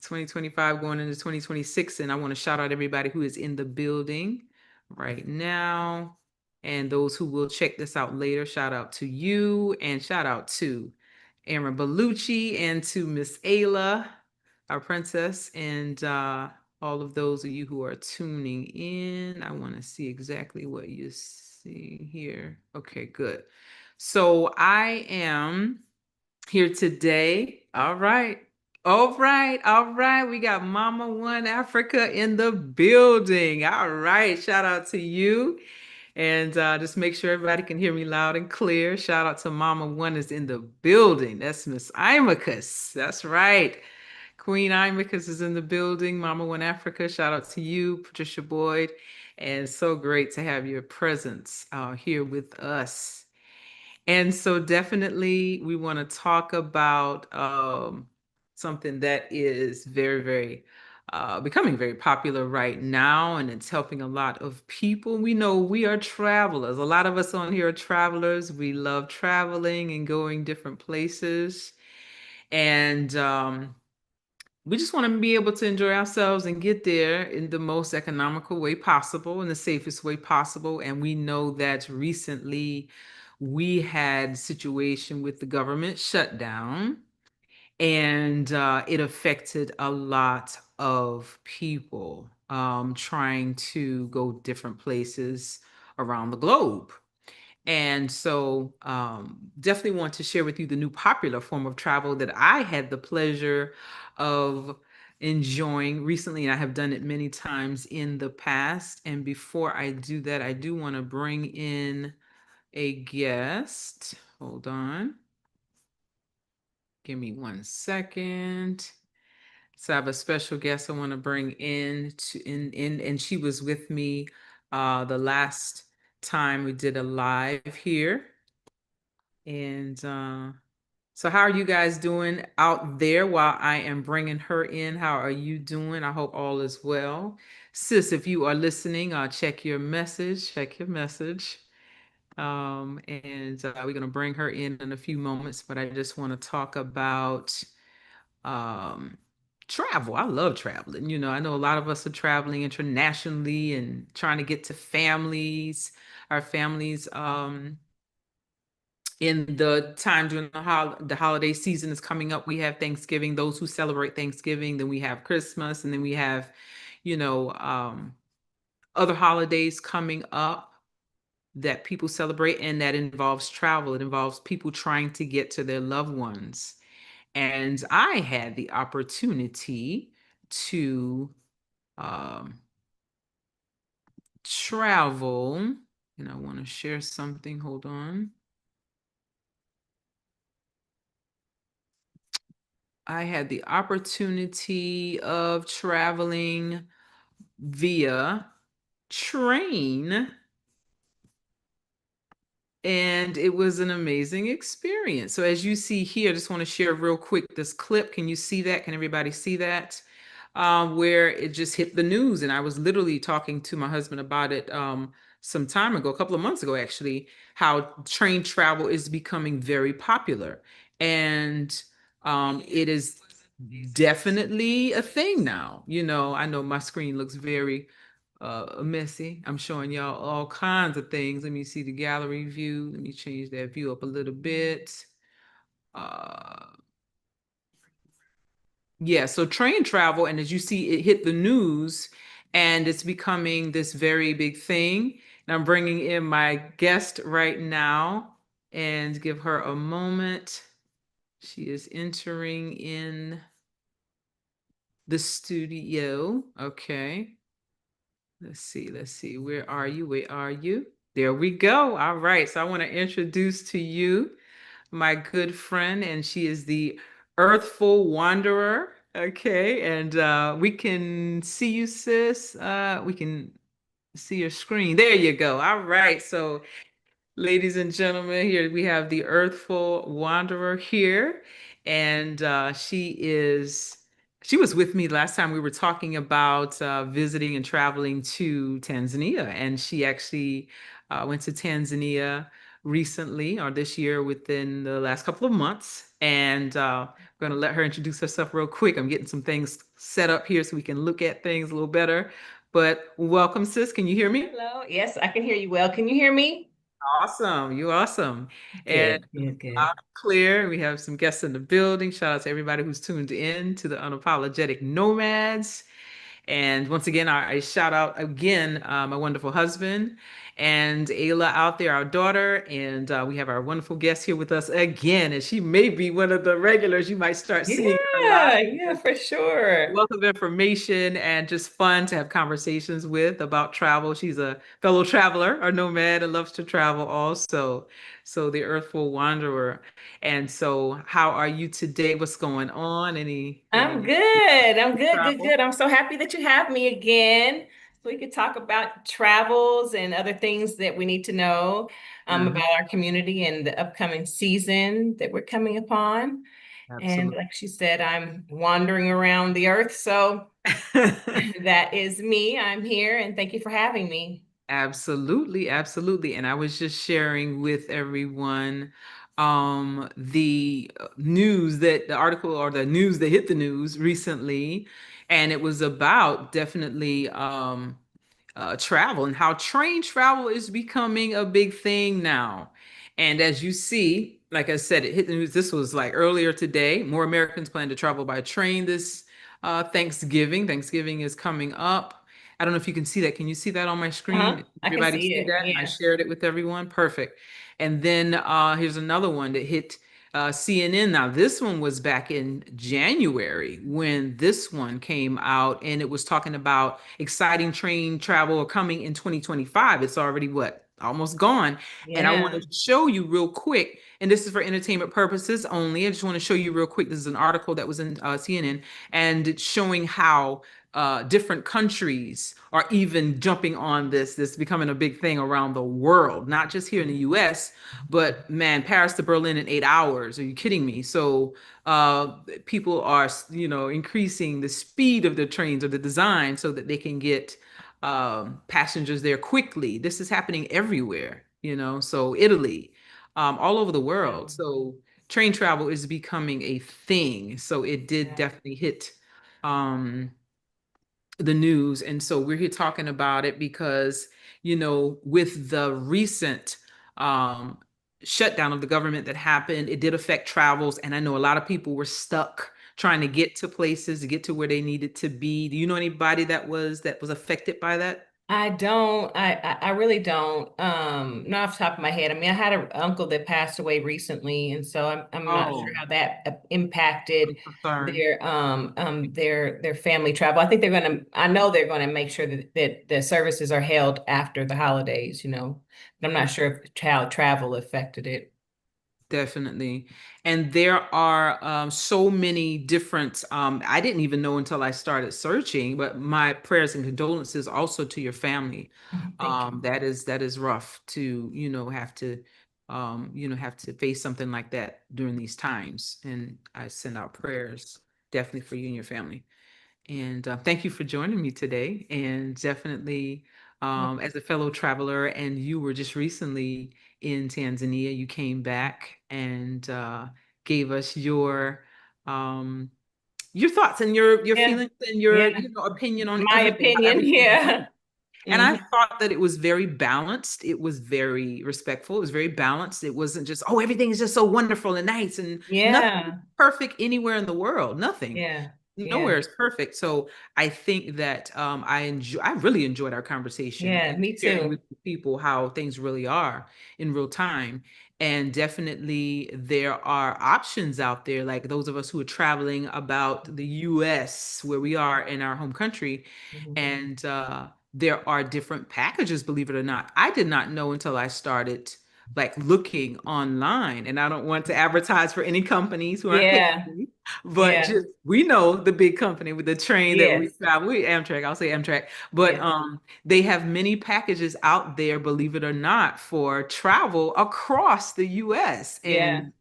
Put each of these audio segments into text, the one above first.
2025 going into 2026. And I want to shout out everybody who is in the building right now and those who will check this out later. Shout out to you and shout out to Aaron Bellucci and to Miss Ayla, our princess, and all of those of you who are tuning in. I want to see exactly what you see here. Okay, good. So I am here today. All right. All right. All right. We got Mama One Africa in the building. All right. Shout out to you. And just make sure everybody can hear me loud and clear. Shout out to Mama One is in the building. That's Miss Imacus. That's right. Queen Imacus is in the building. Mama One Africa. Shout out to you, Patricia Boyd. And so great to have your presence here with us. And so definitely we want to talk about something that is very, very becoming very popular right now, and it's helping a lot of people. We know we are travelers. A lot of us on here are travelers. We love traveling and going different places. And we just want to be able to enjoy ourselves and get there in the most economical way possible, in the safest way possible. And we know that recently we had situation with the government shutdown, and it affected a lot of people trying to go different places around the globe. And so, definitely want to share with you the new popular form of travel that I had the pleasure of enjoying recently. And I have done it many times in the past. And before I do that, I do want to bring in a guest. Hold on. Give me 1 second. So I have a special guest I want to bring and she was with me the last time we did a live here. And so how are you guys doing out there while I am bringing her in? How are you doing? I hope all is well. Sis, if you are listening, check your message, check your message. And we're going to bring her in a few moments, but I just want to talk about um, travel. I love traveling. I know a lot of us are traveling internationally and trying to get to families, our families. In the time during the holiday season is coming up, we have Thanksgiving. Those who celebrate Thanksgiving, then we have Christmas, and then we have, you know, um, other holidays coming up that people celebrate, and that involves travel. It involves people trying to get to their loved ones. And I had the opportunity to um, travel, and I want to share something. Hold on. I had the opportunity of traveling via train, and it was an amazing experience. So as you see here, I just want to share real quick this clip. Can you see that? Can everybody see that? Where it just hit the news, and I was literally talking to my husband about it some time ago, a couple of months ago actually, how train travel is becoming very popular. And it is definitely a thing now. I know my screen looks very messy. I'm showing y'all all kinds of things. Let me see the gallery view. Let me change that view up a little bit. Uh, yeah, so train travel, and as you see, it hit the news and it's becoming this very big thing. And I'm bringing in my guest right now and give her a moment. She is entering in the studio. Okay. Let's see. Let's see. Where are you? Where are you? There we go. All right. So I want to introduce to you my good friend, and she is the Earthful Wanderer. Okay. And we can see you, sis. We can see your screen. There you go. All right. So ladies and gentlemen, here we have the Earthful Wanderer here, and she was with me last time we were talking about visiting and traveling to Tanzania, and she actually went to Tanzania recently or this year within the last couple of months, and going to let her introduce herself real quick. I'm getting some things set up here so we can look at things a little better. But welcome, sis. Can you hear me? Hello. Yes, I can hear you well. Can you hear me? Awesome. You awesome. And Good, good, loud good. and clear. We have some guests in the building. Shout out to everybody who's tuned in to the Unapologetic Nomads. And once again, I shout out again my wonderful husband and Ayla out there, our daughter. And we have our wonderful guest here with us again. And she may be one of the regulars. You might start seeing her Yeah, yeah, live. for sure. Wealth of information and just fun to have conversations with about travel. She's a fellow traveler, a nomad, and loves to travel also. So the Earthful Wanderer. And so, how are you today? What's going on? I'm Any good. I'm good, good, travel? good. I'm so happy that you have me again. So we could talk about travels and other things that we need to know Mhm. about our community and the upcoming season that we're coming upon. And Absolutely. like she said, I'm wandering around the earth. So that is me. I'm here and thank you for having me. Absolutely, absolutely. And I was just sharing with everyone the news that the article or the news that hit the news recently, and it was about definitely travel and how train travel is becoming a big thing now. And as you see, like I said, it hit the news. This was like earlier today. More Americans plan to travel by train this Thanksgiving. Thanksgiving is coming up. I don't know if you can see that. Can you see that on my Uh-huh. screen? I can Everybody see see it. that? And I Yeah. shared it with everyone. Perfect. And then here's another one that hit CNN. Now, this one was back in January when this one came out, and it was talking about exciting train travel coming in 2025. It's already what? Almost gone. And I want Yeah. to show you real quick, and this is for entertainment purposes only. I just want to show you real quick. This is an article that was in CNN, and it's showing how different countries are even jumping on this. This becoming a big thing around the world, not just here in the US, but man, Paris to Berlin in 8 hours. Are you kidding me? So people are, increasing the speed of the trains or the design so that they can get passengers there quickly. This is happening everywhere, so Italy, all over the world. So train travel is becoming a thing. So it did Yeah. definitely hit um, the news. And so we're here talking about it because, with the recent um, shutdown of the government that happened, it did affect travels. And I know a lot of people were stuck trying to get to places, to get to where they needed to be. Do you know anybody that was affected by that? I don't. I really don't. Not off the top of my head. I mean, I had an uncle that passed away recently, and so I'm not sure Oh, how that I'm impacted so sorry. their family travel. I think they're gonna. I know they're gonna make sure that the services are held after the holidays. But I'm not sure if how travel affected it. Definitely. And there are so many different, I didn't even know until I started searching, but my prayers and condolences also to your family. Thank you. That is rough to, have to face something like that during these times. And I send out prayers definitely for you and your family. And thank you for joining me today. And definitely, as a fellow traveler, and you were just recently in Tanzania, you came back and gave us your thoughts and your Yeah, feelings and your yeah. opinion on My everything, how opinion. everything Yeah. went. And I Mhm. thought that it was very balanced. It was very respectful. It was very balanced. It wasn't just, oh, everything is just so wonderful and nice and nothing Yeah, perfect anywhere in the world. Nothing. yeah, Nowhere yeah, is perfect. So I think that I really enjoyed our conversation yeah. and Me sharing too. with people how things really are in real time. And definitely there are options out there, like those of us who are traveling about the US where we are in our home country. Mhm. And there are different packages, believe it or not. I did not know until I started like looking online, and I don't want to advertise for any companies who aren't paying Yeah, me, but yeah, just we know the big company with the train that we yes, travel, we Amtrak, I'll say Amtrak, but yes, they have many packages out there, believe it or not, for travel across the US. yeah. And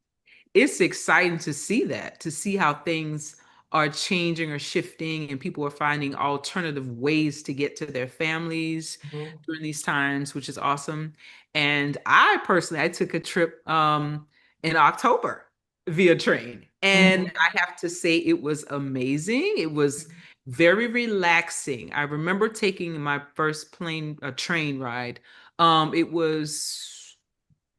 it's exciting to see that, to see how things are changing or shifting, and people are finding alternative ways to get to their families Mhm. during these times, which is awesome. And I personally, I took a trip in October. via train. And Mhm. I have to say, it was amazing. It was very relaxing. I remember taking my first plane, a train ride. It was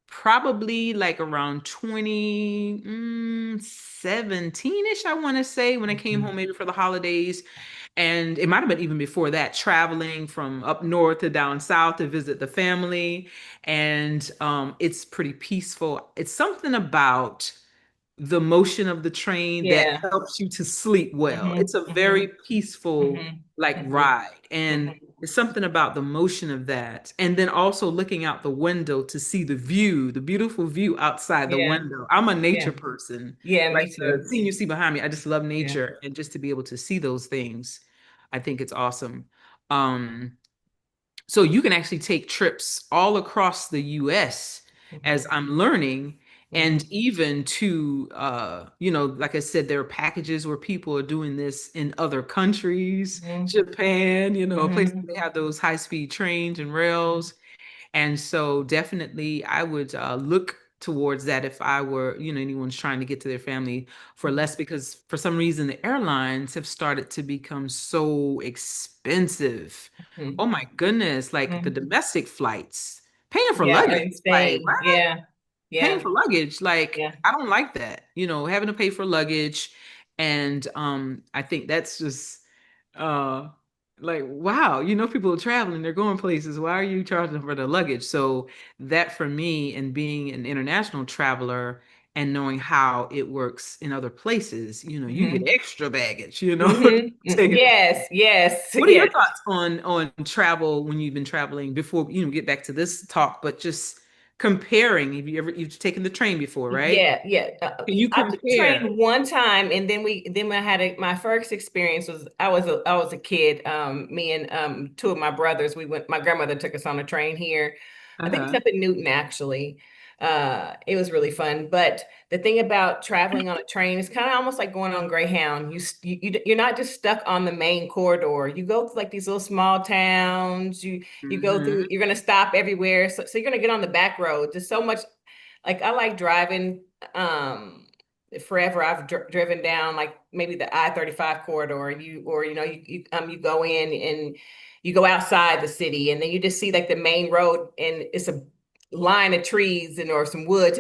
probably like around 2017-ish, I want to say, when I came home Mhm. maybe for the holidays. And it might have been even before that, traveling from up north to down south to visit the family. And it's pretty peaceful. It's something about the motion of the train that Yeah. helps you to sleep well. It's Mhm. a very Mhm. peaceful Mhm. like Mhm. ride. And Mhm. it's something about the motion of that. And then also looking out the window to see the view, the beautiful view outside the Yeah. window. I'm a nature Yeah. person. Yeah, Like me the too. scene you see behind me, I just love Yeah. nature, and just to be able to see those things, I think it's awesome. Um, so you can actually take trips all across the US as Mhm. I'm learning, and Mhm. even to like I said, there are packages where people are doing this in other countries, Mhm. Japan, places Mhm. where they have those high-speed trains and rails. And so definitely I would look towards that if I were, anyone's trying to get to their family for less, because for some reason the airlines have started to become so expensive. Oh Mhm. my goodness, like the Mhm. domestic flights, paying for Yeah, luggage, like insane. what? Yeah. Paying Yeah. for luggage, like Yeah. I don't like that, having to pay for luggage. And I think that's just uh like wow, people are traveling, they're going places, why are you charging for the luggage? So that for me, and being an international traveler and knowing how it works in other places, you get Mhm. extra baggage, Mhm. taking it. Yes, yes, What are yes. your thoughts on travel when you've been traveling, before get back to this talk, but just comparing? Have you've taken the train before, right? Yeah, yeah. Can you I took the compare? train one time, and then I had my first experience was I was a kid. Me and two of my brothers. We went. My grandmother took us on a train here. I think it's Uh-huh. up in Newton actually. It was really fun. But the thing about traveling on a train is kind of almost like going on Greyhound. You're not just stuck on the main corridor. You go to like these little small towns. You go through. Hmm. You're gonna stop everywhere. So you're gonna get on the back road. There's so much like I like driving forever. I've driven down like maybe the I-35 corridor, and you go in and you go outside the city, and then you just see like the main road, and it's a line of trees and or some woods.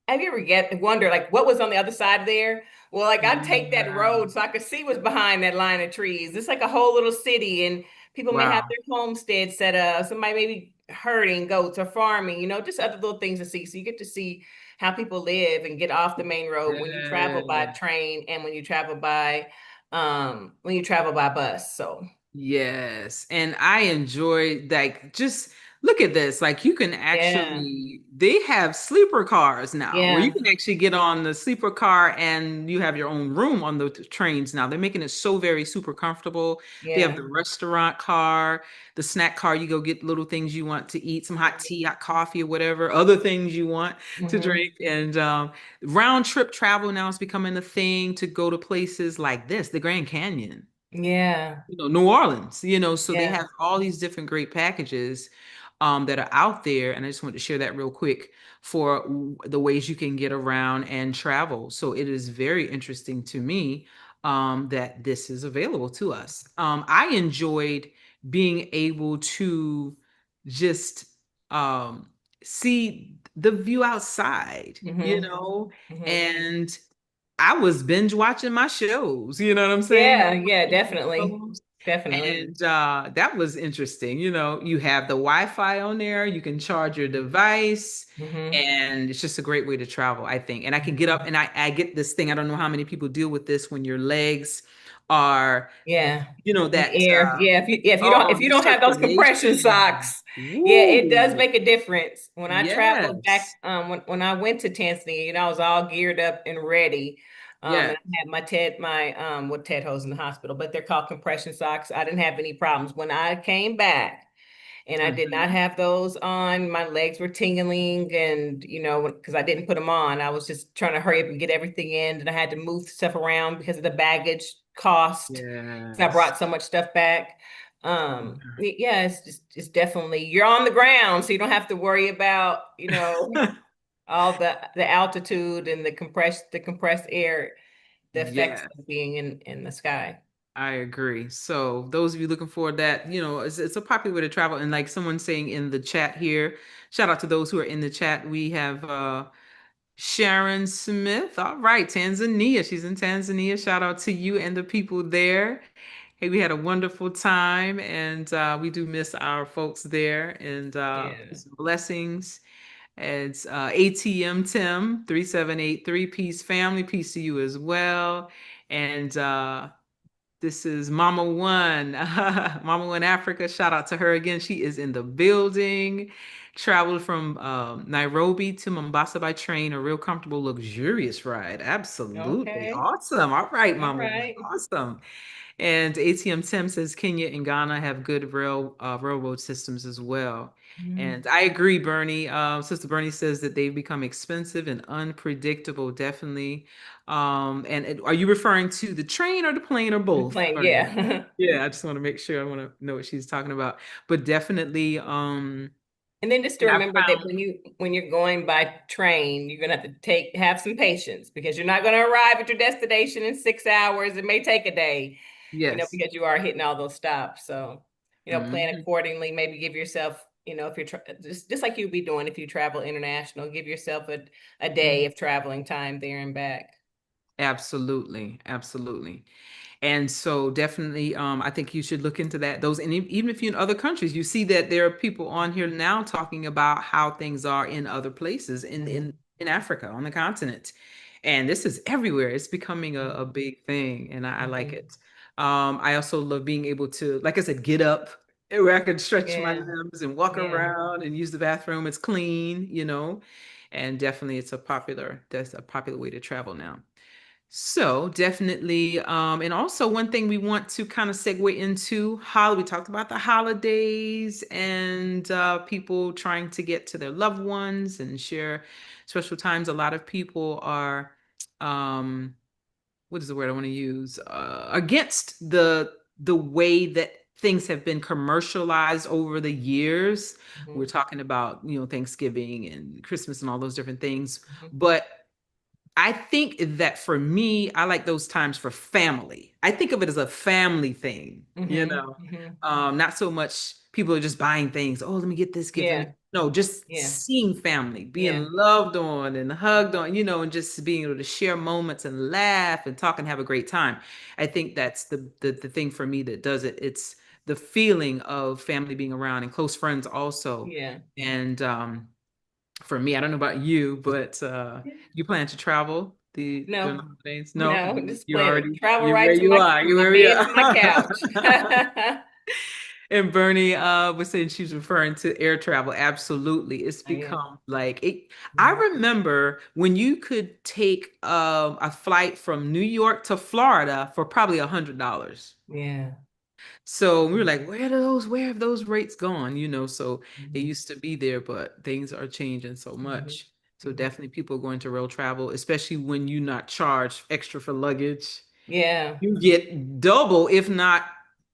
Have you ever wonder like what was on the other side there? Well, like I'd take that Yeah. road so I could see what's behind that line of trees. It's like a whole little city, and people may have Wow. their homestead set up. Somebody may be herding goats or farming, just other little things to see. So you get to see how people live and get off the main road when you travel by Yeah. train and when you travel by bus. So Yes. And I enjoy, like, just look at this. Like, you can yeah, actually, they have sleeper cars now where you yeah, can actually get on the sleeper car and you have your own room on the trains now. They're making it so very super comfortable. They have yeah. the restaurant car, the snack car. You go get little things you want to eat, some hot tea, hot coffee, or whatever, other things you want to Hmm. drink. And round trip travel now is becoming a thing to go to places like this, the Grand Canyon, Yeah, New Orleans, so they yeah. have all these different great packages that are out there. And I just wanted to share that real quick for the ways you can get around and travel. So it is very interesting to me that this is available to us. I enjoyed being able to just um, see the view outside, Hmm. Hmm. and I was binge watching my shows, you know what I'm saying? Yeah, yeah, definitely. Shows. Definitely. And that was interesting. You have the Wi-Fi on there, you can charge your device, Hmm. and it's just a great way to travel, I think. And I can get up, and I get this thing. I don't know how many people deal with this when your legs are, Yeah. In the that air. Yeah. If oh, you the don't have those compression circulation. socks, yeah, it does Woo. make a difference. When I traveled back, Yes. when I went to Tanzania, I was all geared up and ready. And Yes. I had what Ted hose in the hospital, but they're called compression socks. I didn't have any problems. When I came back, and I did not Mhm. have those on. My legs were tingling, and because I didn't put them on, I was just trying to hurry up and get everything in, and I had to move stuff around because of the baggage cost. So I Yes. brought so much stuff back. Yeah, it's definitely you're on the ground, so you don't have to worry about. all the altitude and the compressed air, the effects Yeah, of being in the sky. I agree. So those of you looking for that, it's a popular way to travel. And like someone saying in the chat here, shout out to those who are in the chat. We have Sharon Smith. All right, Tanzania. She's in Tanzania. Shout out to you and the people there. Hey, we had a wonderful time, and we do miss our folks there. And Yeah. peace and blessings. It's ATM Tim 3783. Peace, family. Peace to you as well. And this is Mama One, Mama One Africa. Shout out to her again. She is in the building. Traveled from Nairobi to Mombasa by train, a real comfortable, luxurious ride. Absolutely Okay. awesome. All right, All Mama One. right. Awesome. And ATM Tim says Kenya and Ghana have good railroad systems as well. Mhm. And I agree, Bernie. Sister Bernie says that they've become expensive and unpredictable, definitely. Are you referring to the train or the plane or The both, plane, Bernie? yeah. Yeah, I just want to make sure. I want to know what she's talking about. But definitely, And then just to yeah, I remember that found, when you're going by train, you're gonna have to have some patience because you're not gonna arrive at your destination in 6 hours. It may take a day, yes. because you are hitting all those stops. So, plan Mhm. accordingly. Maybe give yourself, if you're just like you'd be doing if you travel international, give yourself a day of traveling time there and back. Absolutely, absolutely. And so definitely, I think you should look into that. Those, and even if you're in other countries, you see that there are people on here now talking about how things are in other places Mhm. in Africa, on the continent. And this is everywhere. It's becoming a Mhm. big thing, and I like Mhm. it. I also love being able to, like I said, get up where I can stretch my Yeah. limbs and walk Yeah. around and use the bathroom. It's clean. And definitely that's a popular way to travel now. So definitely, and also one thing we want to kind of segue into, we talked about the holidays and people trying to get to their loved ones and share special times. A lot of people are, um, what is the word I want to use? Against the way that things have been commercialized over the years. We're Mhm. talking about, Thanksgiving and Christmas and all those different things, Mhm. but I think that for me, I like those times for family. I think of it as a family thing, Mhm. Mhm. not so much people are just buying things. Oh, let me get this gift. Yeah. No, just Yeah. seeing family, being Yeah. loved on and hugged on, and just being able to share moments and laugh and talk and have a great time. I think that's the thing for me that does it. It's the feeling of family being around and close friends also. Yeah. And for me, I don't know about you, but you plan to travel during No, the holidays? No, no, you just you planning. already Travel you're right where to you my are. from You're my where you bed to my are. couch. And Bernie was saying she's referring to air travel. Absolutely, it's I am. become like it. I Mhm. remember when you could take a flight from New York to Florida for probably $100. Yeah. So we were Mhm. like, where have those rates gone? So it Mhm. used to be there, but things are changing so Mhm. much. So Mhm. definitely people are going to rail travel, especially when you not charged extra for luggage. Yeah. You get double, if not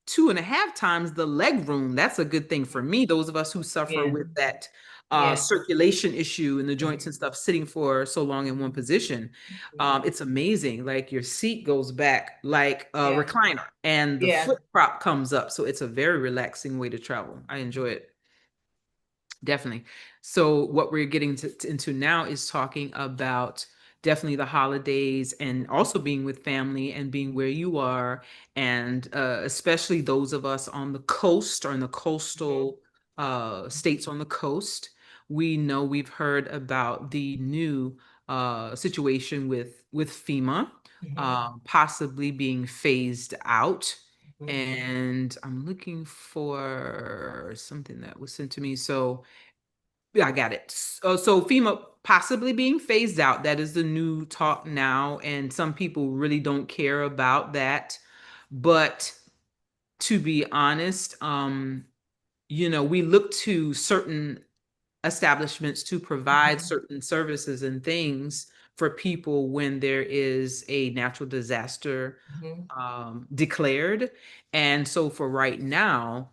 two and a half times the leg room. That's a good thing for me. Those of us who suffer Yeah. with that Yeah. circulation issue in the joints Mhm. and stuff, sitting for so long in one position. Mhm. It's amazing. Like your seat goes back like a Yeah. recliner and the Yeah. foot prop comes up. So it's a very relaxing way to travel. I enjoy it. Definitely. So what we're getting into now is talking about definitely the holidays and also being with family and being where you are, and especially those of us on the coast or in the Mhm. coastal states on the coast. We know we've heard about the new situation with FEMA Mhm. possibly being phased out. Mhm. And I'm looking for something that was sent to me. So yeah, I got it. So FEMA possibly being phased out. That is the new talk now, and some people really don't care about that. But to be honest, we look to certain establishments to provide Mhm. certain services and things for people when there is a natural disaster Mhm. declared. And so for right now,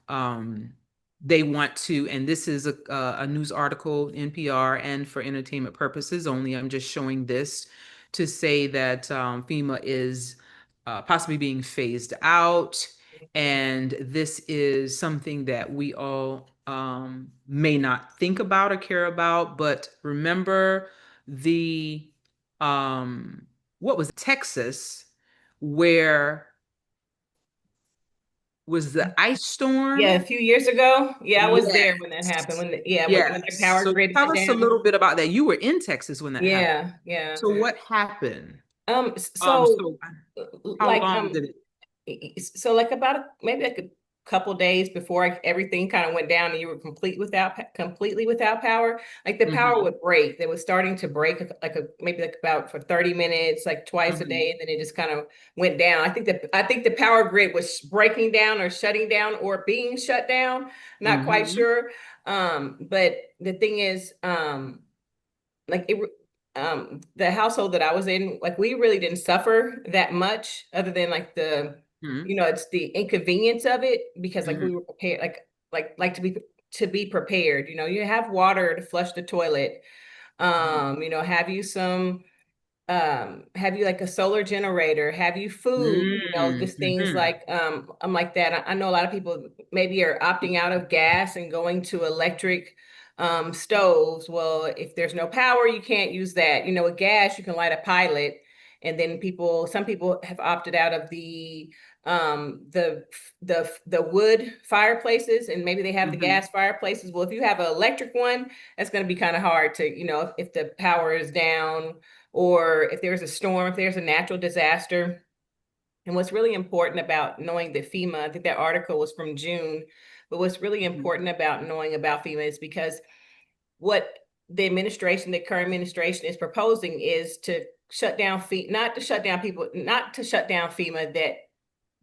they want to, and this is a news article, NPR, and for entertainment purposes only. I'm just showing this to say that FEMA is possibly being phased out, and this is something that we all may not think about or care about. But remember the what was it, Texas, where was the ice Yeah, a storm? few years ago. Yeah, I was there when that happened. Yes. When the Yes. power So grid tell went us a down. little bit about that. You were in Texas when that happened. Yeah, yeah. So what happened? So So how like long did it? so like maybe like a couple days before everything kind of went down and you were completely without power, like the power Mm-hmm, would break. They was starting to break maybe like about for 30 minutes, like twice a day, mm-hmm, and then it just kind of went down. I think the power grid was breaking down or shutting down or being shut down. Not quite mm-hmm, sure. But the thing is, like it the household that I was in, like we really didn't suffer that much other than like mm-hmm, it's the inconvenience of it because like mm-hmm, we were prepared, like to be prepared. You have water to flush the toilet. Have you some have you like a solar generator, have you food, just things mm-hmm, like I'm like that. I know a lot of people maybe are opting out of gas and going to electric stoves. Well, if there's no power, you can't use that. With gas you can light a pilot, and then some people have opted out of um the the wood fireplaces, and maybe they have the mm-hmm, gas fireplaces. Well, if you have an electric one, that's going to be kind of hard to, if the power is down, or if there's a storm, if there's a natural disaster. And what's really important about knowing the FEMA, I think that article was from June, but what's really important about knowing about FEMA is because what the current administration is proposing is to shut down not to shut down FEMA, that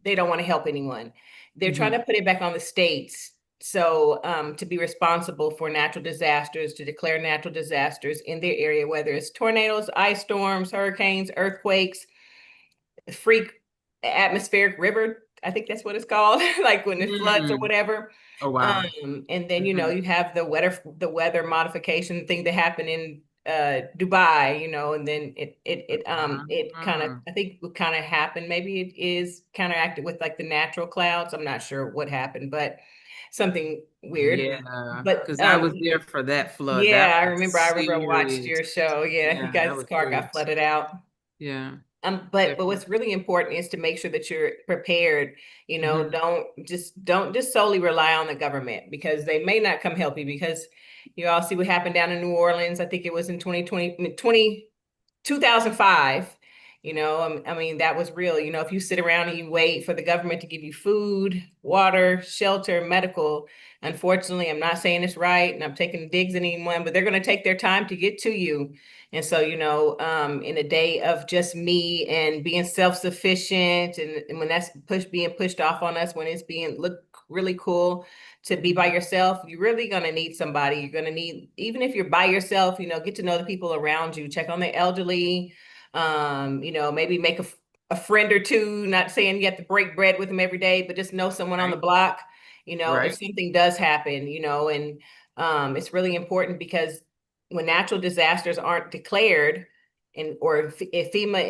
they don't want to help anyone. They're trying mm-hmm, to put it back on the states. So to be responsible for natural disasters, to declare natural disasters in their area, whether it's tornadoes, ice storms, hurricanes, earthquakes, freak atmospheric river, I think that's what it's called, like when it floods or mm-hmm. whatever. Oh wow. And then Mm-hmm. you have the weather modification thing that happened in Dubai, and then it kind of, Ah, I think what kind of happened, maybe it is counteracted with like the natural clouds. I'm not sure what happened, but something weird. yeah, But because I was there for that flood. That yeah, was I remember I watched serious. your show. Yeah, you Yeah, that guys' was car got serious. flooded out. Yeah, But definitely. what's really important is to make sure that you're prepared. Mm-hmm, Don't just solely rely on the government, because they may not come help you, because you all see what happened down in New Orleans. I think it was in 2005. I mean, that was real. If you sit around and you wait for the government to give you food, water, shelter, medical, unfortunately, I'm not saying it's right and I'm taking digs at anyone, but they're going to take their time to get to you. And so, in a day of just me and being self-sufficient, and when that's being pushed off on us, when it's being look really cool to be by mm-hmm, yourself, you're really going to need somebody. You're going to need, even if you're by yourself, get to know the people around you, check on the elderly, maybe make a friend or two, not saying you have to break bread with them every day, but just know someone on the right, block, if right. something does happen, and it's really important because when natural disasters aren't declared, and or if FEMA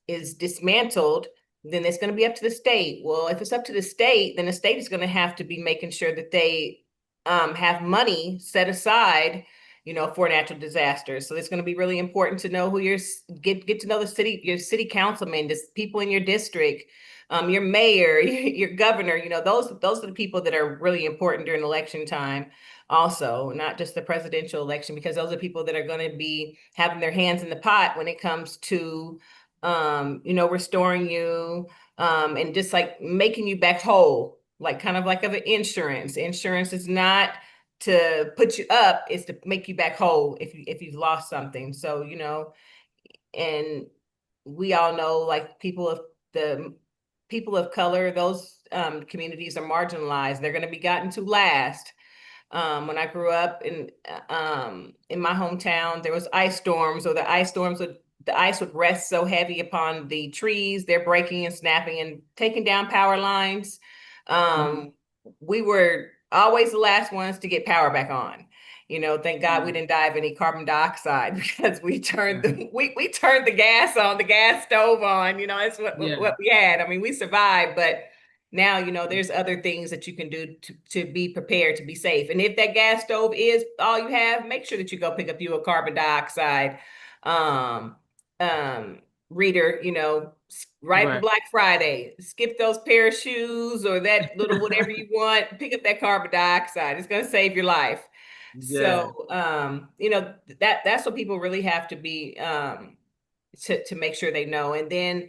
is dismantled, then it's going to be up to the state. Well, if it's up to the state, then the state is going to have to be making sure that they have money set aside, for natural disasters. So it's going to be really important to know who get to know your city councilman, just people in your district, your mayor, your governor. Those are the people that are really important during election time. Also, not just the presidential election, because those are people that are going to be having their hands in the pot when it comes to, restoring you, and just like making you back whole, like kind of like of an insurance. Insurance is not to put you up, is to make you back whole if you've lost something. So, and we all know, like, the people of color, those communities are marginalized. They're going to be gotten to last. When I grew up in my hometown, there was ice storms, or the ice would rest so heavy upon the trees, they're breaking and snapping and taking down power lines. Mm-hmm. Um, we were always the last ones to get power back on. Thank God we didn't die of any carbon dioxide because we turned Yeah. we turned the gas on, the gas stove on. That's Yeah. what we had. I mean, we survived, but now there's other things that you can do to be prepared to be safe. And if that gas stove is all you have, make sure that you go pick up you a carbon dioxide um um reader, right for Right. Black Friday. Skip those pair of shoes or that little whatever you want. Pick up that carbon dioxide. It's going to save your life. Yeah. So, that's what people really have to be to make sure they know. And then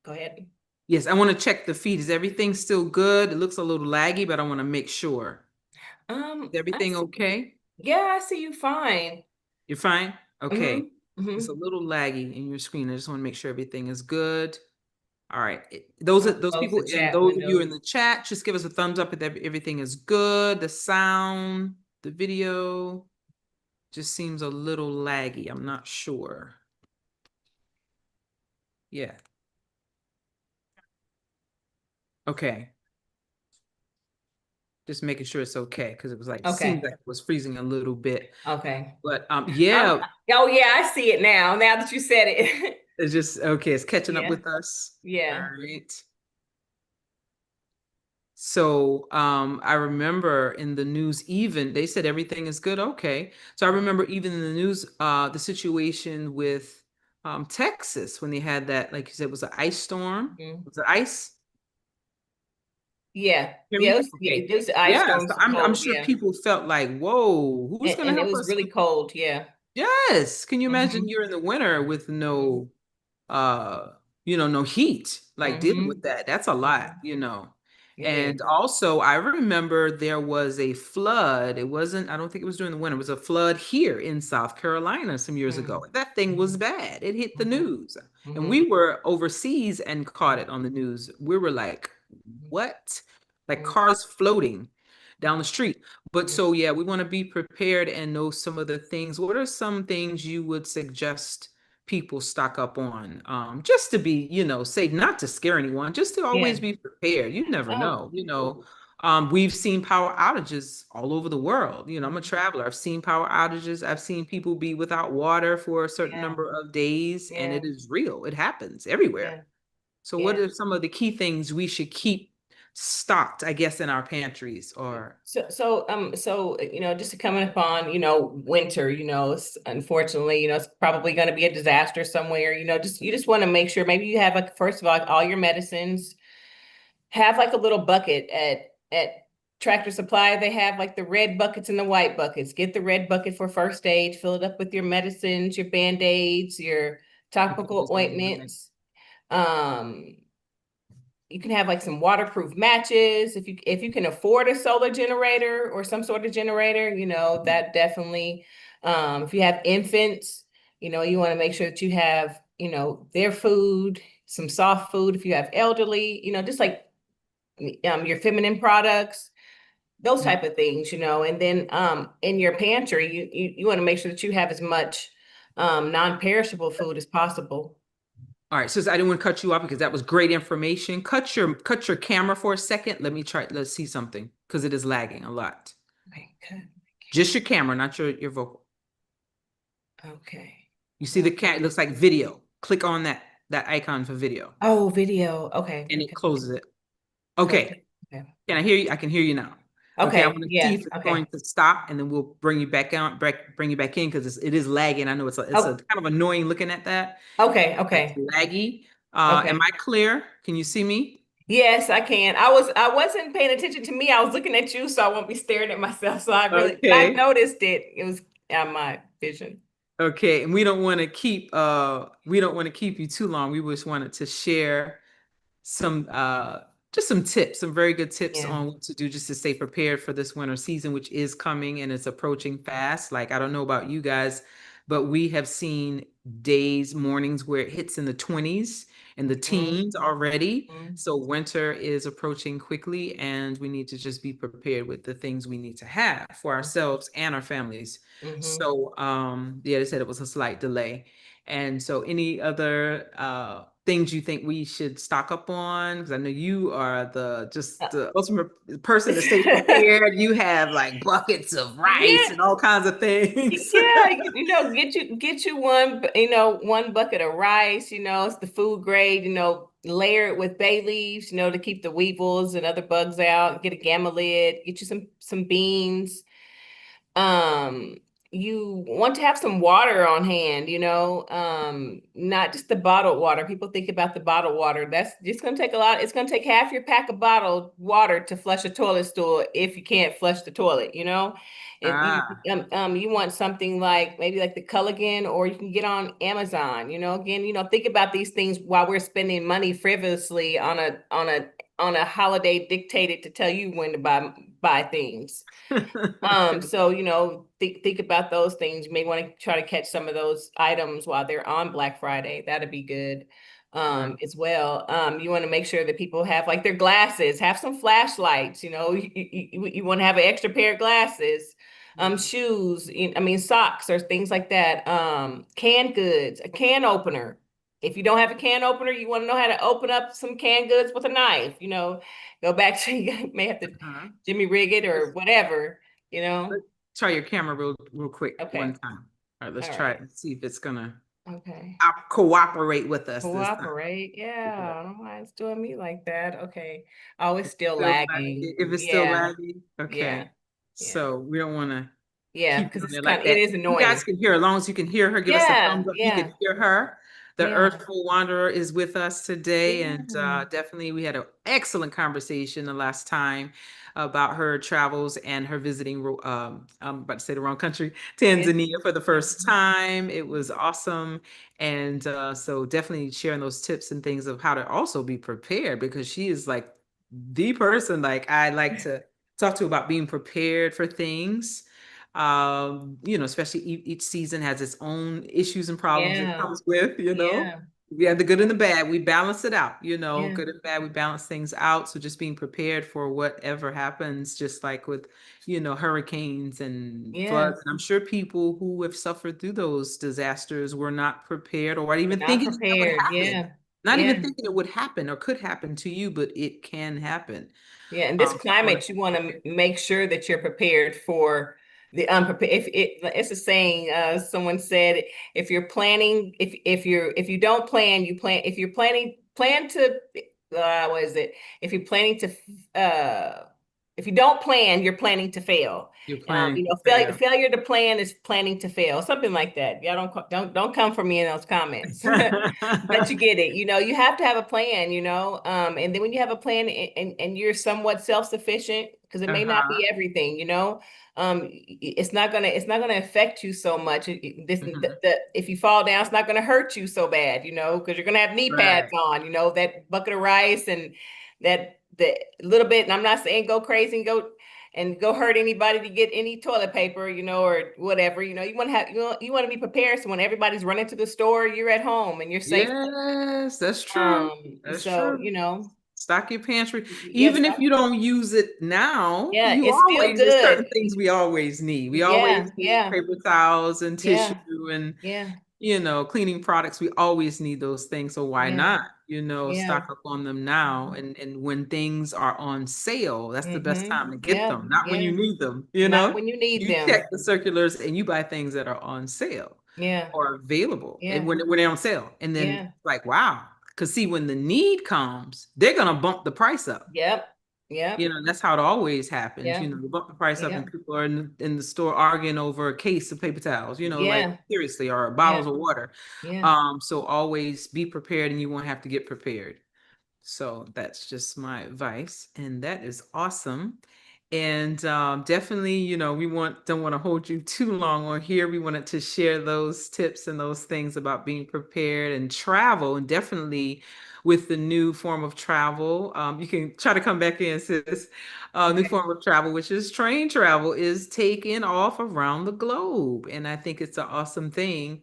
go ahead. Yes, I want to check the feed. Is everything still good? It looks a little laggy, but I want to make sure. Is I everything see, okay? yeah, I see you fine. You're fine? Mm-hmm. Okay. It's a Mm-hmm. little laggy in your screen. I just want to make sure everything is good. All right. I'll Those close the people and chat those of you window. in the chat, just give us a thumbs up if everything is good. The sound, the video just seems a little laggy. I'm not sure. Yeah. Okay. Just making sure it's okay because it was like seems Okay. like it was freezing a little bit. Okay. But I'm, yeah, oh yeah, I see it now. Now that you said it. it's just okay, it's catching up Yeah. with us. All Yeah. right. So I remember in the news, even they said everything is good. Okay. So I remember even in the news, the situation with Texas when they had that, like you said, it was an ice storm. Mhm. Was it ice? Yeah. Hear Yeah. me? Okay. Those ice Yeah. storms So are I'm cold. sure Yeah. people felt like, whoa, who's gonna And it help was us? really cold. Yeah. Yes. Can you imagine Mm-hmm. you're in the winter with Mm-hmm. no uh no heat, like dealing Mm-hmm. with that. That's a lot, Mm-hmm. you know. It is. And also I remember there was a flood. It wasn't, I don't think it was during the winter. It was a flood here in South Carolina some years ago. That thing was Mm-hmm. bad. It hit the Mm-hmm. news. And Mm-hmm. we were overseas and caught it on the news. We were like, what? Like cars floating down the street. But Mm-hmm. so yeah, we want to be prepared and know some of the things. What are some things you would suggest people stock up on? Just to be, safe, not to scare anyone, just to always Yeah. be prepared. You never Um, know, we've seen power outages all over the world. I'm a mhm. traveler. I've seen power outages. I've seen people be without water for a certain Yeah. number of days, and Yeah. it is real. It happens everywhere. Yeah. So what Yeah. are some of the key things we should keep stocked, I guess, in our pantries or Just coming upon, winter, unfortunately, it's probably going to be a disaster somewhere, you just want to make sure maybe you have like, first of all your medicines, have like a little bucket at Tractor Supply. They have like the red buckets and the white buckets. Get the red bucket for first aid, fill it up with your medicines, your band-aids, your topical ointments. Um, you can have like some waterproof matches if you can afford a solar generator or some sort of generator, that definitely. If you have infants, you want to make sure that you have, their food, some soft food. If you have elderly, just like your feminine products, those type of things, and then in your pantry, you want to make sure that you have as much non-perishable food as possible. All right, sis, I didn't want to cut you off because that was great information. Cut your camera for a second. Let's see something because it is lagging a lot. Okay, good. Just your camera, not your vocal. Okay. You see the Well, cat, it looks like video. Click on that icon for video oh, video. Okay. and it Okay. closes it. Okay. Okay. Okay. Can I hear you? I can hear you now. Okay, I Okay. want to see Yes. if it's going Okay. to stop and then we'll bring you back on, bring you back in because it is lagging. I know it's a Oh, kind of annoying looking at that. okay. It's Okay. laggy. Am Okay. I clear? Can you see me? Yes, I can. I wasn't paying attention to me. I was looking at you, so I won't be staring at myself. So I Okay. noticed it. It was out my vision. Okay, and we don't want to keep you too long. We just wanted to share some just some tips, some very good tips Yeah. on what to do just to stay prepared for this winter season, which is coming and it's approaching fast. Like I don't know about you guys, but we have seen days, mornings where it hits in the 20s and the Mm-hmm. teens already. Mm-hmm. So winter is approaching quickly, and we need to just be prepared with the things we need to have for ourselves and our families. Mm-hmm. So yeah, they said it was a slight delay. And so any other things you think we should stock up on? Because I know you are Uh, the ultimate person to stay prepared. You have like buckets of rice yeah, and all kinds of things. yeah, get you one, one bucket of rice, it's the food grade, layer it with bay leaves, to keep the weevils and other bugs out. Get a gamma lid, get you some beans. Um, you want to have some water on hand, not just the bottled water. People think about the bottled water. That's just going to take a lot. It's going to take half your pack of bottled water to flush a toilet stool if you can't flush the toilet. If Ah, you want something like maybe like the Culligan, or you can get on Amazon, again, think about these things while we're spending money frivolously on a holiday dictated to tell you when to buy things. So think about those things. You may want to try to catch some of those items while they're on Black Friday. That'd be good right. as well. You want to make sure that people have like their glasses, have some flashlights, you want to have an extra pair of glasses, shoes, I mean socks or things like that. Canned goods, a can opener. If you don't have a can opener, you want to know how to open up some canned goods with a knife, go back to you may have to Uh-huh. Jimmy rig it or Let's, whatever, let's try your camera real quick one Okay. time. All right, let's All try it right. and see if it's gonna Okay. cooperate with us this time. Cooperate. Yeah. Yeah. I don't know why it's doing me like that. Okay. Oh, it's still Still lagging. if it's still Yeah. lagging, Yeah. okay. Yeah. So we don't want to Yeah. keep it Because on it's there kind like of, it that. is You guys annoying. can hear, as long as you can hear her, give us a Yeah. thumbs up. You Yeah. can hear her. The Yeah. Earthful Wanderer is with us today, and Yeah. definitely we had an excellent conversation the last time about her travels and her visiting. I'm about to say the wrong country, It's, Tanzania, for the yeah. first time. It was awesome, and so definitely sharing those tips and things of how to also be prepared, because she is like the person like I like to talk to about being prepared for things. Especially each season has its own issues and problems it Yeah. comes with, Yeah. we have the good and Yeah. the bad, we balance it out, Yeah. good and bad, we balance things out. So just being prepared for whatever happens, just like with hurricanes and Yeah. floods. And I'm sure people who have suffered through those disasters were not prepared, or We're even not thinking that would prepared. happen, Yeah. not even Yeah. thinking it would happen or could happen to you, but it can happen. Yeah, in this So I want climate, you want to make sure that you're prepared for the unprepared. It's a saying, someone said, if you're planning, if you don't plan, you plan. If you're plan to, what is it? If you're planning to, if you don't plan, you're planning to fail. you're planning to fail. Failure to plan is planning to fail, something like that. Y'all don't come for me in those comments, but you get it. You have to have a plan. And then when you have a plan and you're somewhat self-sufficient, because it may not Uh-huh. be everything. It's not gonna affect you so much. Mhm. If you fall down, it's not gonna hurt you so bad. Because you're gonna have knee pads Right. on. That bucket of rice and that the little bit. And I'm not saying go crazy and go hurt anybody to get any toilet paper, or whatever. You want to have you want to be prepared, so when everybody's running to the store, you're at home and you're safe. Yes, that's true. That's So true. Stock your pantry. yes, Even if you don't use it now, yeah, you it's still always, there's certain good. things we always need. We always Yeah, need yeah, paper towels and tissue yeah, and, yeah, cleaning products. We always need those things. So why yeah, not, yeah. stock up on them now? And when things are on sale, that's the best Mm-hmm. time to get Yeah, them, not when you yeah. need them, Not when you need You check them. the circulars and you buy things that are on sale Yeah, or available and yeah, when they're on sale. And then yeah. like, wow. Because see, when the need comes, they're gonna bump the price up. Yep, yep, That's how it always happens. yep, They bump the price up and yep, people are in the store arguing over a case of paper towels, like yeah, seriously, or bottles yeah, of water. yeah. So always be prepared and you won't have to get prepared. So that's just my advice, and that is awesome. And definitely, we don't want to hold you too long on here. We wanted to share those tips and those things about being prepared and travel, and definitely with the new form of travel. You can try to come back in, sis. New Okay. form of travel, which is train travel, is taking off around the globe, and I think it's an awesome thing.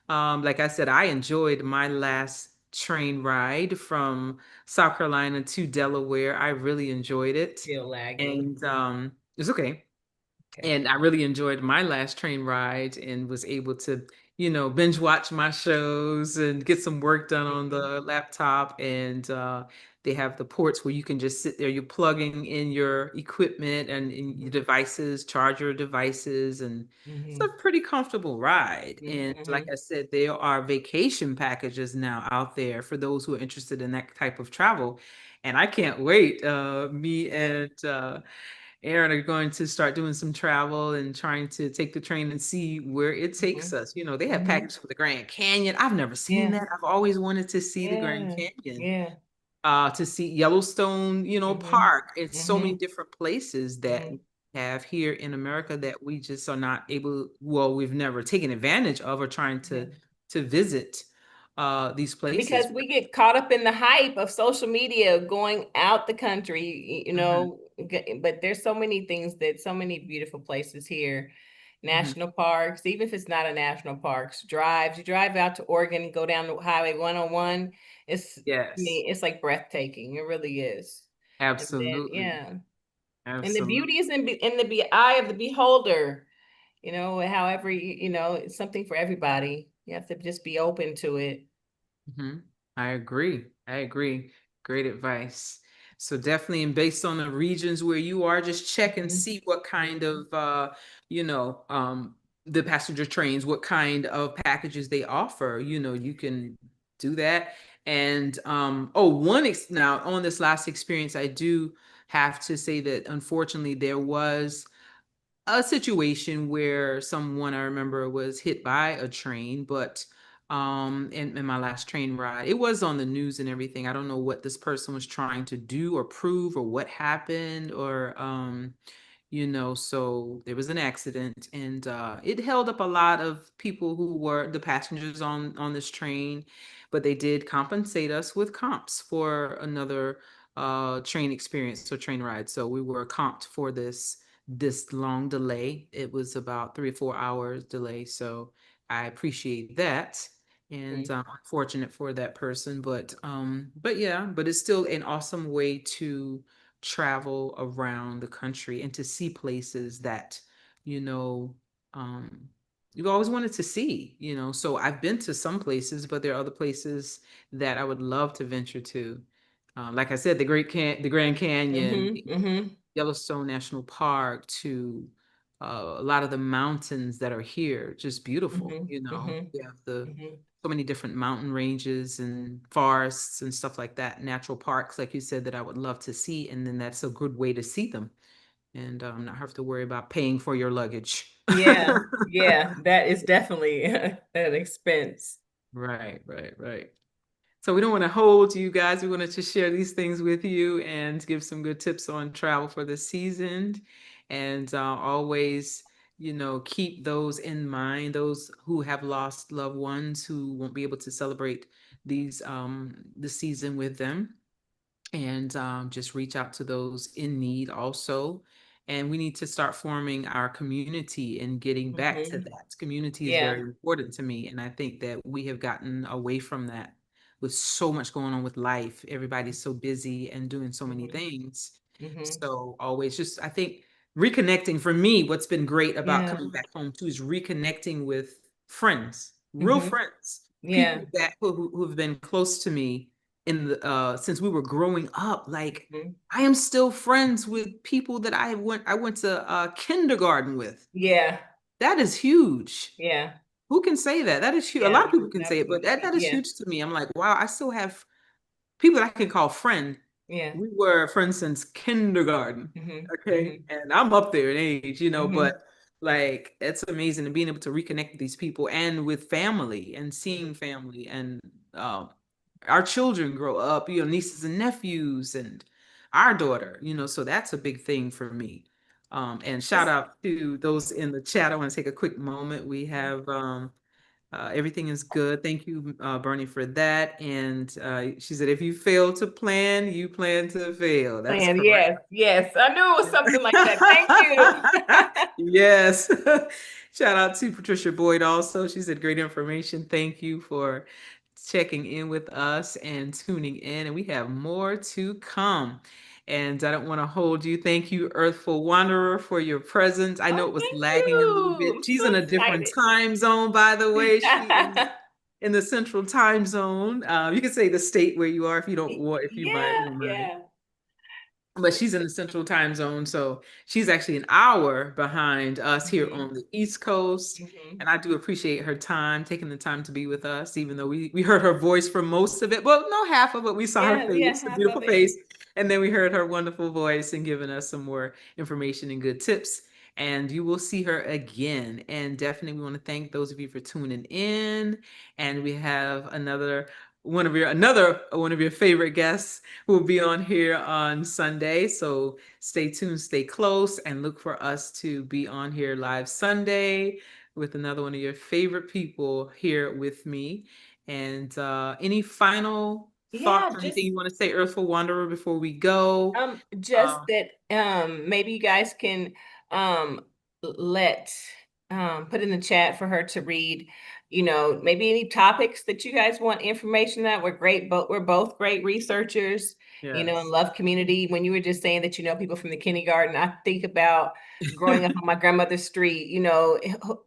Like I said, I enjoyed my last train ride from South Carolina to Delaware. I really enjoyed it. Still lagging. And it's okay. Okay. And I really enjoyed my last train ride and was able to binge watch my shows and get some work done on Mhm. the laptop. And they have the ports where you can just sit there, you're plugging in your equipment and your Mhm. devices, charge your devices, and it's a Mhm. pretty comfortable ride. And like Mhm. I said, there are vacation packages now out there for those who are interested in that type of travel. And I can't wait. Me Yeah. and Aaron are going to start doing some travel and trying to take the train and see where it takes Mhm. us. They have Mhm. packages for the Grand Canyon. I've never seen Yeah. that. I've always wanted to see the Grand Yeah. Canyon, Yeah. to see Yellowstone, Mhm. Park. It's so many Mhm. different places that we Mhm. have here in America that we just are not able, well, we've never taken advantage of or trying Yeah. to visit these Because places. we get caught up in the hype of social media going out the country, Mhm, but there's so many things that so many beautiful places here, mhm. national parks, even if it's not a national parks, drives, you drive out to Oregon, go down the highway 101, it's, I Yes, mean, it's like breathtaking. It really is. And then, absolutely. yeah. And the Absolutely. beauty is in the eye of the beholder, however, it's something for everybody. You have to just be open to it. Hmm. I agree. I agree. Great advice. So definitely, and based on the regions where you are, just check and Mhm. see what kind of, you know, um, the passenger trains, what kind of packages they offer. You can do that. And now on this last experience, I do have to say that unfortunately there was a situation where someone I remember was hit by a train, but in my last train ride, it was on the news and everything. I don't know what this person was trying to do or prove or what happened or so there was an accident, and it held up a lot of people who were the passengers on this train, but they did compensate us with comps for another train experience or train ride. So we were comped for this long delay. It was about 3 or 4 hours delay. So I appreciate that. And Mhm. I'm fortunate for that person. But yeah, but it's still an awesome way to travel around the country and to see places that, you know, um, you've always wanted to see. So I've been to some places, but there are other places that I would love to venture to. Like I said, the Grand Canyon, Mhm. Mhm. Yellowstone National Park, to a lot of the mountains that are here, just beautiful. Mhm. Mhm. We have the Mhm. so many different mountain ranges and forests and stuff like that, natural parks, like you said, that I would love to see. And then that's a good way to see them and not have to worry about paying for your luggage. Yeah. Yeah. That is definitely an expense. Right, right, right. So we don't want to hold you guys. We wanted to share these things with you and give some good tips on travel for the season. And always, keep those in mind, those who have lost loved ones who won't be able to celebrate the season with them, and just reach out to those in need also. And we need to start forming our community and getting back to Mhm. that. Community is very Yeah. important to me. And I think that we have gotten away from that with so much going on with life. Everybody's so busy and doing so many Mhm. things. Mhm. So always just, I think, reconnecting for me, what's been great about Yeah. coming back home too is reconnecting with friends, real Mhm. friends, people Yeah. who've been close to me in the since we were growing up. Like, Mhm. I am still friends with people that I went to kindergarten with. Yeah. That is huge. Yeah. Who can say that? That is huge. A lot Yeah. of people can say it, but Absolutely. that is Yeah. huge to me. I'm like, wow, I still have people that I can call friend. Yeah. We were friends since kindergarten. Mhm. Okay. Mhm. And I'm up there in age, Mhm. but like it's amazing and being able to reconnect with these people and with family and Mhm. seeing family and um our children grow up, nieces and nephews and our daughter, so that's a big thing for me. And shout It's- out to those in the chat. I want to take a quick moment. We have everything is good. Thank you, Bernie, for that. And she said, if you fail to plan, you plan to fail. That's Plan. correct. Yes. Yes. I knew it was something like that. Thank you. Yes. Shout out to Patricia Boyd also. She said, great information. Thank you for checking in with us and tuning in. And we have more to come. And I don't want to hold you. Thank you, Earthful Wanderer, for your presence. I know Oh, it was thank lagging a little you. bit. I'm She's so in a different excited. time zone, by the way. She is in the central time zone. You can say the state where you are if you don't want, if you might, Yeah, don't mind. yeah. But she's in the central time zone, so she's actually an hour behind us here Hmm. on the East Coast. Hmm. And I do appreciate her time, taking the time to be with us, even though we heard her voice for most of it. Well, no, half of it. We saw her Yeah, yeah, face, her half beautiful of it. face, and then we heard her wonderful voice and giving us some more information and good tips. And you will see her again. And definitely, we want to thank those of you for tuning in. And we have another one of your favorite guests who will be on here on Sunday. So stay tuned, stay close, and look for us to be on here live Sunday with another one of your favorite people here with me. And any final Yeah, thoughts or anything just you want to say, Earthful Wanderer, before we go? just Uh, that maybe you guys can um let put in the chat for her to read, maybe any topics that you guys want information that we're great, but we're both great researchers, and yes. love community. When you were just saying that you know people from the kindergarten, I think about growing up on my grandmother's street,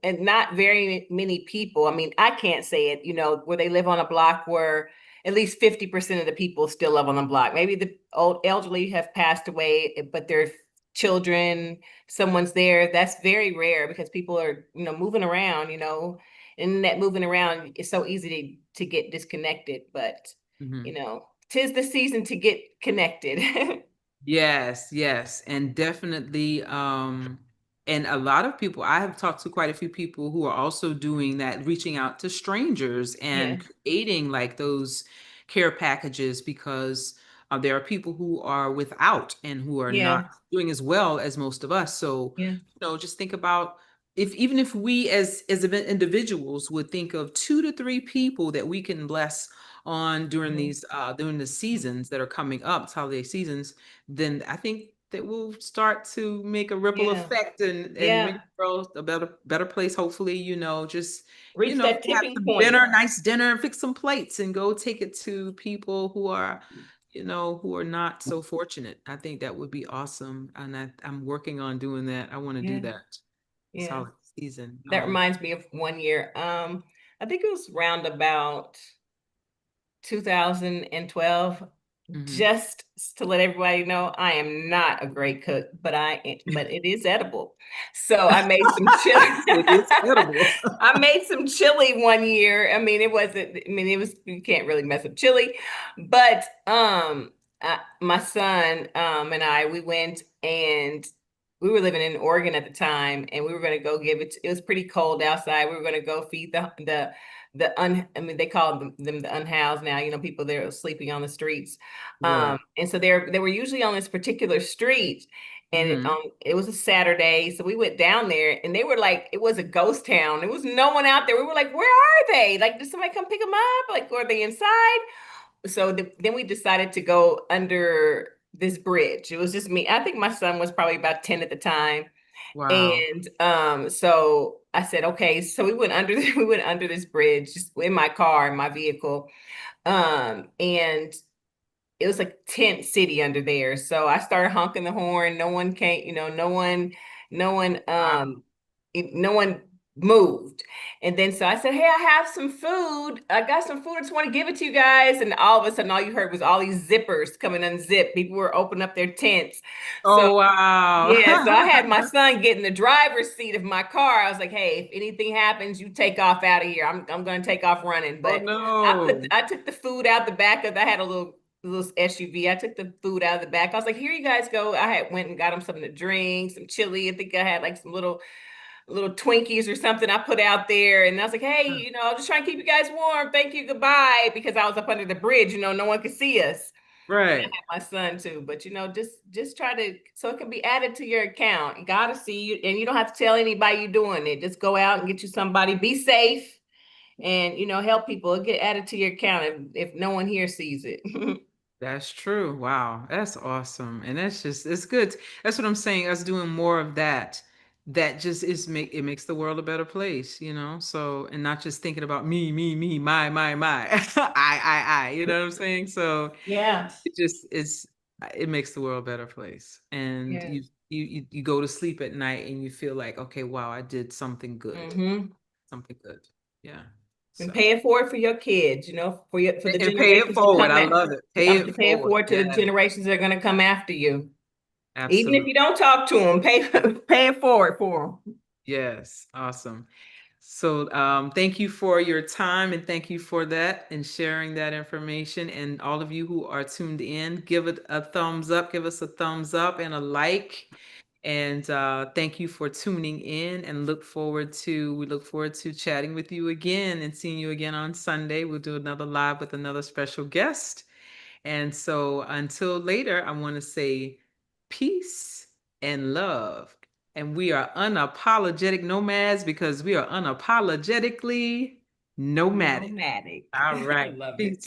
and not very many people. I mean, I can't say it, where they live on a block where at least 50% of the people still live on the block. Maybe the old elderly have passed away, but their children, someone's there. That's very rare because people are, moving around, and that moving around is so easy to get disconnected. But, Mhm. 'tis the season to get connected. Yes, yes, and definitely and a lot of people, I have talked to quite a few people who are also doing that, reaching out to strangers and Yeah, creating like those care packages because there are people who are without and who are yeah, not doing as well as most of us. So, yeah, just think about if even if we as individuals would think of 2 to 3 people that we can bless on during yeah, these during the seasons that are coming up, holiday seasons, then I think that we'll start to make a ripple yeah, effect and make yeah. the world a better place. Hopefully, just Reach that have tipping some point. nice dinner, and fix some plates, and go take it to people who are, who are not so fortunate. I think that would be awesome, and I'm working on doing that. I want to do Yeah, that this yeah. holiday season. That reminds me of one year. I think it was round about 2012. Mhm. Just to let everybody know, I am not a great cook, but it is edible. So I made some chili. It is edible. I made some chili one year. I mean, it wasn't. I mean, it was. You can't really mess up chili, but my son and I, we went and we were living in Oregon at the time, and we were going to go give it. It was pretty cold outside. We were going to go feed I mean, they call them the unhoused now, people that are sleeping on the streets. Right. And so they were usually on this particular street, and Hmm. it was a Saturday. So we went down there, and they were like, it was a ghost town. There was no one out there. We were like, where are they? Like, did somebody come pick them up? Like, are they inside? So then we decided to go under this bridge. It was just me. I think my son was probably about 10 at the time. Wow. And so I said, okay. So we went under we went under this bridge just in my car, in my vehicle. And it was like tent city under there. So I started honking the horn. No one came, no one, Wow. no one moved. And then so I said, hey, I have some food. I got some food. I just want to give it to you guys. And all of a sudden, all you heard was all these zippers coming unzipped. People were opening up their tents. So Oh, yeah, so I had my wow. son get in the driver's seat of my car. I was like, "Hey, if anything happens, you take off out of here. I'm going to take off running." Oh, But no. I took the food out the back of. I had a little SUV. I took the food out of the back. I was like, "Here you guys go." I had went and got him something to drink, some chili. I think I had like some little Twinkies or something I put out there, and I was like, "Hey, I'm just trying to keep you guys warm. Thank you, goodbye." Because I was up under the bridge. No one could see us, Right. my son too. But just try to so it can be added to your account. You gotta see you, and you don't have to tell anybody you're doing it. Just go out and get you somebody. Be safe, and help people. It'll get added to your account if no one here sees it. That's true. Wow. That's awesome. And it's good. That's what I'm saying. Us doing more of that, that just it makes the world a better place, So, and not just thinking about me, my, I, you know what I'm saying? So Yeah. it just is. it makes the world a better place. And Yes. you go to sleep at night and you feel like, okay, wow, I did something good. Mm-hmm. Something good. Yeah. And So pay it forward for your kids, for the and pay it generations to forward. come I at. love it. Pay it Pay it forward. forward to the Yeah, generations that are going to come after you. Even if absolutely. you don't talk to them, pay it forward for them. Yes, awesome. So thank you for your time and thank you for that and sharing that information. And all of you who are tuned in, give it a thumbs up, give us a thumbs up and a like. And thank you for tuning in and we look forward to chatting with you again and seeing you again on Sunday. We'll do another live with another special guest. And so until later, I want to say peace and love. And we are unapologetic nomads because we are unapologetically nomadic. Nomadic. All I right. love Peace it. and